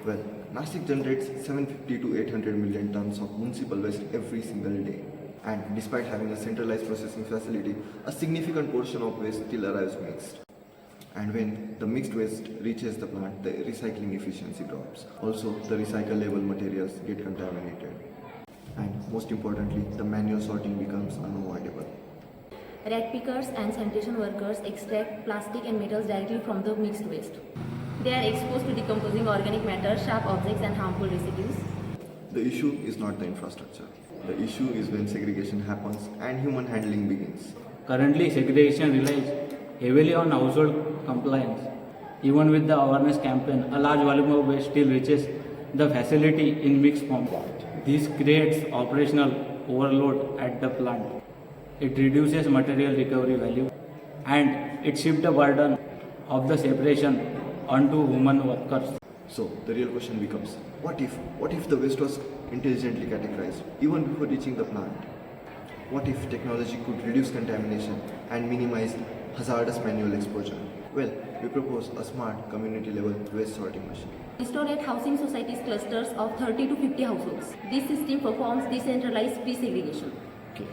Well, Nashik generates 750 to 800 million tons of municipal waste every single day. And despite having a centralized processing facility, a significant portion of waste still arrives mixed. And when the mixed waste reaches the plant, the recycling efficiency drops. Also, the recyclable materials get contaminated. And most importantly, the manual sorting becomes unavoidable. Rat pickers and sanitation workers extract plastic and metals directly from the mixed waste. They are exposed to decomposing organic matter, sharp objects and harmful residues. The issue is not the infrastructure. The issue is when segregation happens and human handling begins. Currently, segregation relies heavily on household compliance. Even with the awareness campaign, a large volume of waste still reaches the facility in mixed form. This creates operational overload at the plant. It reduces material recovery value and it shifts the burden of the separation onto human workers. So the real question becomes, what if the waste was intelligently categorized even before reaching the plant? What if technology could reduce contamination and minimize hazardous manual exposure? Well, we propose a smart community level waste sorting machine. Installed at housing societies clusters of 30 to 50 households. This system performs decentralized pre-segregation. Okay.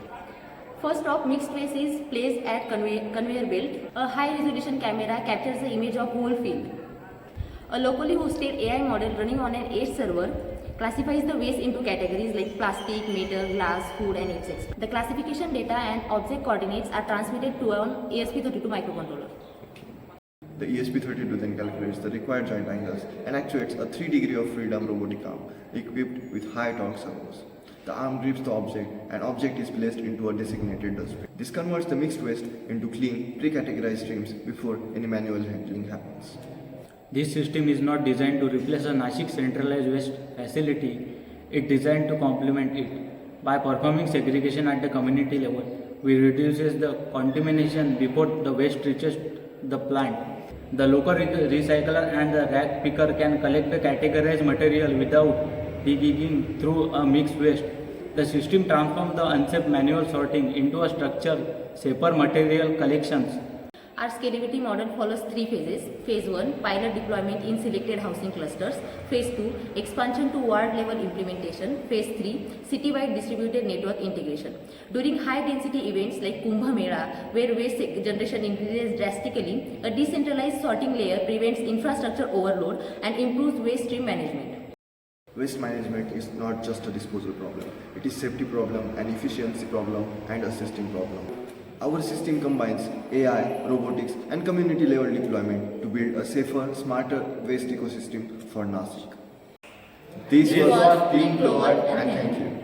First off, mixed waste is placed at conveyor belt. A high resolution camera captures the image of whole field. A locally hosted AI model running on an edge server classifies the waste into categories like plastic, metal, glass, food and etc. The classification data and object coordinates are transmitted to an ESP32 microcontroller. The ESP32 then calculates the required joint angles and actuates a 3 degree of freedom robotic arm equipped with high torque servos. The arm grips the object and object is placed into a designated dustbin. This converts the mixed waste into clean, pre-categorized streams before any manual handling happens. This system is not designed to replace a Nashik centralized waste facility. It is designed to complement it. By performing segregation at the community level, we reduces the contamination before the waste reaches the plant. The local recycler and the rat picker can collect the categorized material without digging through a mixed waste. The system transforms the unsafe manual sorting into a structured, safer material collections. Our scalability model follows 3 phases. Phase 1, pilot deployment in selected housing clusters. Phase 2, expansion to ward level implementation. Phase 3, citywide distributed network integration. During high density events like Kumbh Mela, where waste generation increases drastically, a decentralized sorting layer prevents infrastructure overload and improves waste stream management. Waste management is not just a disposal problem. It is safety problem, an efficiency problem and a system problem. Our system combines AI, robotics and community level deployment to build a safer, smarter waste ecosystem for Nashik. This was Team Clover and thank you.